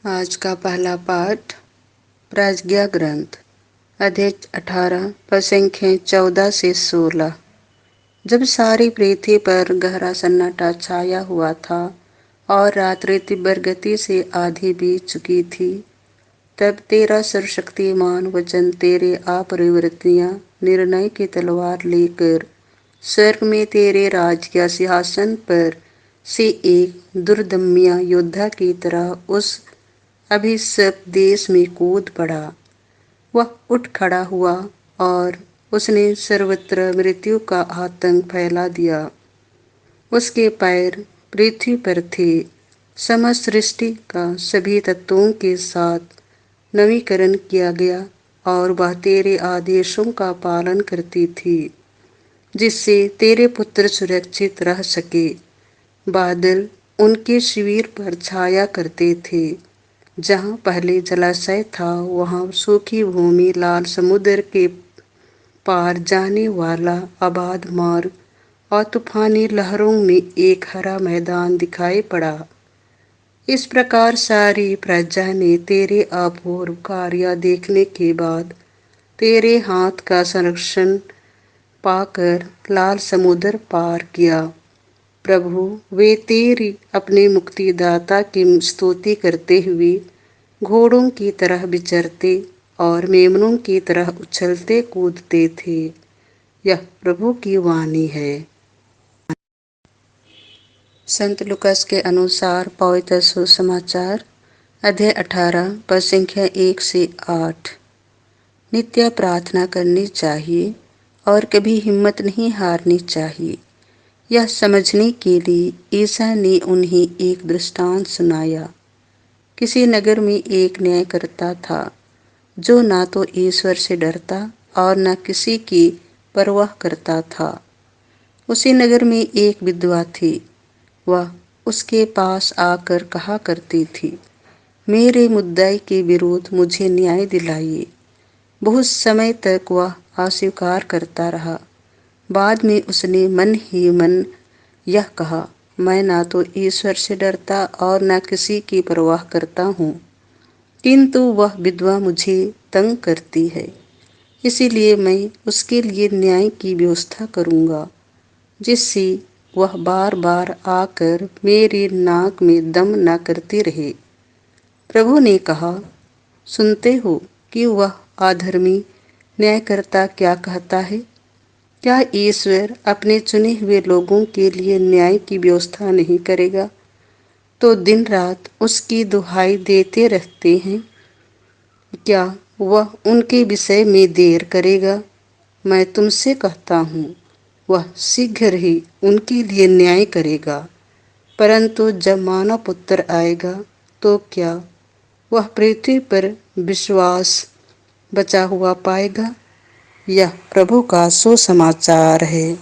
आज का पहला पाठ प्रज्ञा ग्रंथ अध्याय 18 पसंख्याएं 14 से 16। जब सारी पृथ्वी पर गहरा सन्नाटा छाया हुआ था और रात्रि तीव्र गति से आधी बीत चुकी थी, तब तेरा सर्वशक्तिमान वचन तेरे अपरिवर्तनीय निर्णय की तलवार लेकर स्वर्ग में तेरे राज के सिंहासन पर से एक दुर्दम्य योद्धा की तरह उस अभिशप्त देश में कूद पड़ा। वह उठ खड़ा हुआ और उसने सर्वत्र मृत्यु का आतंक फैला दिया। उसके पैर पृथ्वी पर थे। समस्त सृष्टि का सभी तत्वों के साथ नवीकरण किया गया और वह तेरे आदेशों का पालन करती थी, जिससे तेरे पुत्र सुरक्षित रह सके। बादल उनके शिविर पर छाया करते थे। जहाँ पहले जलाशय था, वहाँ सूखी भूमि, लाल समुद्र के पार जाने वाला आबाद मार्ग और तूफानी लहरों में एक हरा मैदान दिखाई पड़ा। इस प्रकार सारी प्रजा ने तेरे अपूर्व कार्य देखने के बाद तेरे हाथ का संरक्षण पाकर लाल समुद्र पार किया। प्रभु, वे तेरी अपने मुक्तिदाता की स्तुति करते हुए घोड़ों की तरह विचरते और मेमनों की तरह उछलते कूदते थे। यह प्रभु की वाणी है। संत लुकास के अनुसार पवित्र सुसमाचार अध्याय 18 पद संख्या 1 से 8। नित्य प्रार्थना करनी चाहिए और कभी हिम्मत नहीं हारनी चाहिए। यह समझने के लिए ईसा ने उन्हें एक दृष्टांत सुनाया। किसी नगर में एक न्यायकर्ता था, जो ना तो ईश्वर से डरता और न किसी की परवाह करता था। उसी नगर में एक विधवा थी। वह उसके पास आकर कहा करती थी, मेरे मुद्दाई के विरुद्ध मुझे न्याय दिलाइए। बहुत समय तक वह अस्वीकार करता रहा। बाद में उसने मन ही मन यह कहा, मैं ना तो ईश्वर से डरता और न किसी की परवाह करता हूँ, किंतु वह विधवा मुझे तंग करती है, इसीलिए मैं उसके लिए न्याय की व्यवस्था करूँगा, जिससे वह बार बार आकर मेरी नाक में दम न करती रहे। प्रभु ने कहा, सुनते हो कि वह अधर्मी न्यायकर्ता क्या कहता है? क्या ईश्वर अपने चुने हुए लोगों के लिए न्याय की व्यवस्था नहीं करेगा? तो दिन रात उसकी दुहाई देते रहते हैं। क्या वह उनके विषय में देर करेगा? मैं तुमसे कहता हूँ, वह शीघ्र ही उनके लिए न्याय करेगा। परंतु जब मानव पुत्र आएगा, तो क्या वह पृथ्वी पर विश्वास बचा हुआ पाएगा? यह प्रभु का सुसमाचार है।